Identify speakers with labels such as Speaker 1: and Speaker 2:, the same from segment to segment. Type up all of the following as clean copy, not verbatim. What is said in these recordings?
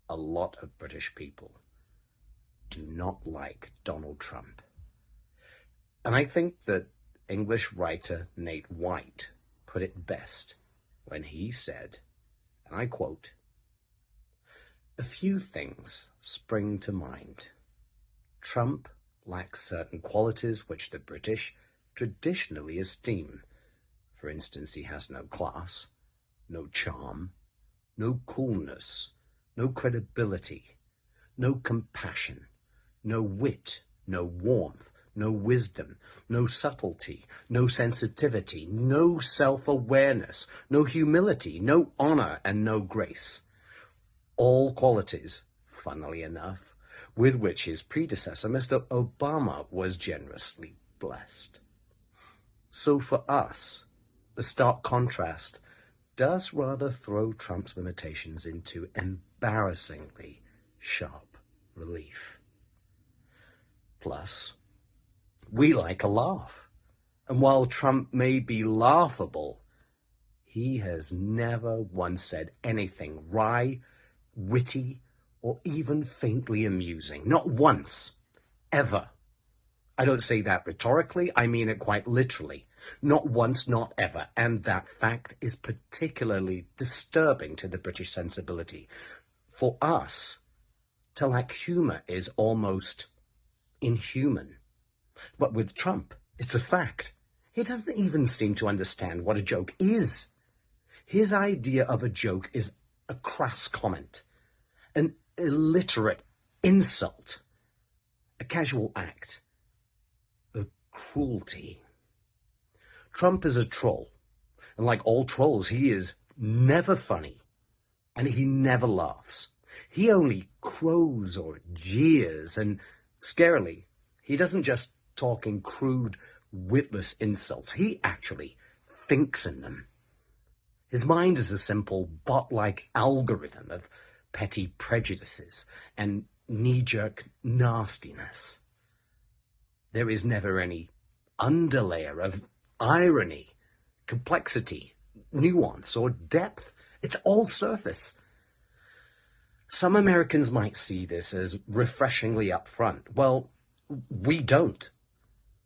Speaker 1: a lot of British people do not like Donald Trump. And I think that English writer Nate White put it best when he said, and I quote, "A few things spring to mind. Trump lacks certain qualities which the British traditionally esteem. For instance, he has no class, no charm, no coolness, no credibility, no compassion, no wit, no warmth, no wisdom, no subtlety, no sensitivity, no self-awareness, no humility, no honor, and no grace. All qualities, funnily enough, with which his predecessor, Mr. Obama, was generously blessed." So for us, the stark contrast does rather throw Trump's limitations into embarrassingly sharp relief. Plus, we like a laugh. And while Trump may be laughable, he has never once said anything wry, witty, or even faintly amusing. Not once. Ever. I don't say that rhetorically, I mean it quite literally. Not once, not ever. And that fact is particularly disturbing to the British sensibility. For us, to lack humor is almost inhuman. But with Trump, it's a fact. He doesn't even seem to understand what a joke is. His idea of a joke is a crass comment, an illiterate insult, a casual act of cruelty. Trump is a troll, and like all trolls, he is never funny, and he never laughs. He only crows or jeers, and scarily, he doesn't just talk in crude, witless insults. He actually thinks in them. His mind is a simple bot-like algorithm of petty prejudices and knee-jerk nastiness. There is never any underlayer of irony, complexity, nuance, or depth. It's all surface. Some Americans might see this as refreshingly upfront. Well, we don't.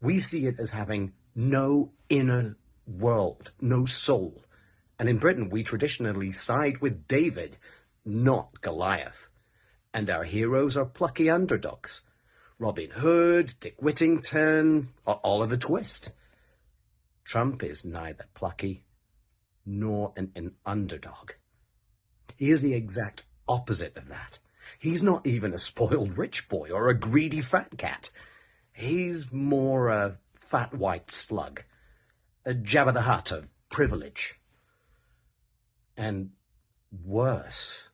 Speaker 1: We see it as having no inner world, no soul. And in Britain, we traditionally side with David, not Goliath. And our heroes are plucky underdogs. Robin Hood, Dick Whittington, Oliver Twist. Trump is neither plucky nor an underdog. He is the exact opposite of that. He's not even a spoiled rich boy or a greedy fat cat. He's more a fat white slug, a Jabba the Hutt of privilege. And worse,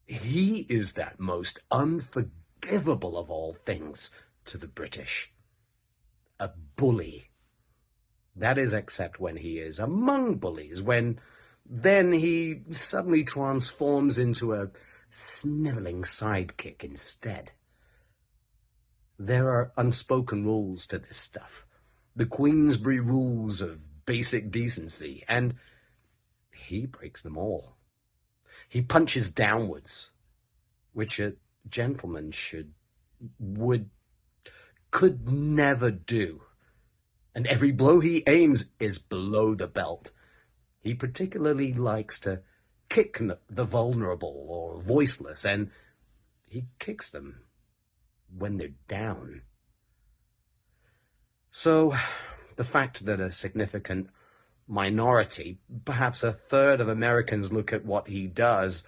Speaker 1: he is that most unforgivable of all things to the British. A bully. That is, except when he is among bullies, when then he suddenly transforms into a sniveling sidekick instead. There are unspoken rules to this stuff. The Queensberry rules of basic decency, and he breaks them all. He punches downwards, which a gentleman could never do. And every blow he aims is below the belt. He particularly likes to kick the vulnerable or voiceless, and he kicks them when they're down. So, the fact that a significant minority, perhaps a third of Americans, look at what he does,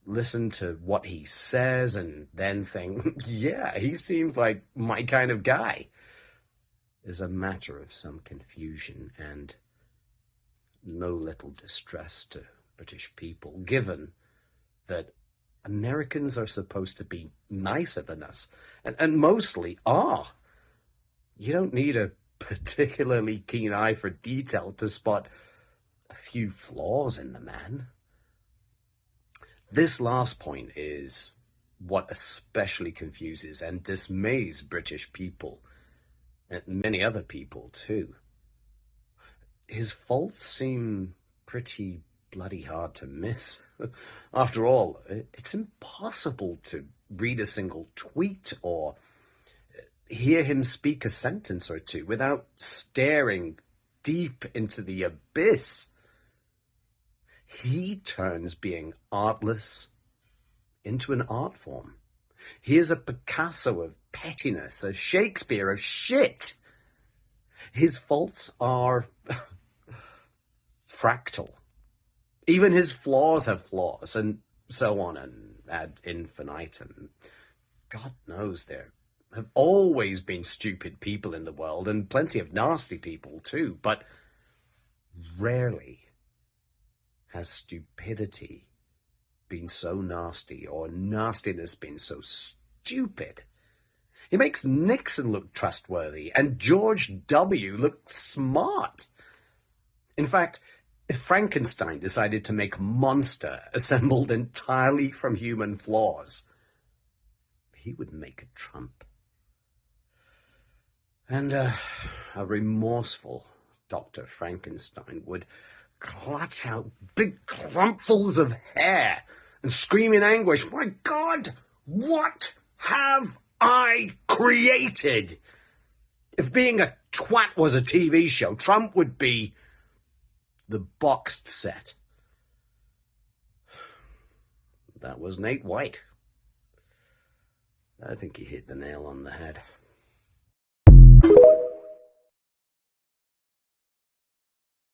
Speaker 1: listen to what he says, and then think, yeah, he seems like my kind of guy, is a matter of some confusion and no little distress to British people, given that Americans are supposed to be nicer than us, and mostly are. You don't need a particularly keen eye for detail to spot a few flaws in the man. This last point is what especially confuses and dismays British people, and many other people too. His faults seem pretty bloody hard to miss. After all, it's impossible to read a single tweet or hear him speak a sentence or two without staring deep into the abyss. He turns being artless into an art form. He is a Picasso of pettiness, a Shakespeare of shit. His faults are fractal. Even his flaws have flaws, and so on and ad infinitum. God knows there have always been stupid people in the world, and plenty of nasty people too, but rarely has stupidity been so nasty or nastiness been so stupid. He makes Nixon look trustworthy and George W. look smart. In fact, if Frankenstein decided to make a monster assembled entirely from human flaws, he would make a Trump. And a remorseful Dr. Frankenstein would clutch out big clumpfuls of hair and scream in anguish, "My God, what have I created?" If being a twat was a TV show, Trump would be the boxed set. That was Nate White. I think he hit the nail on the head.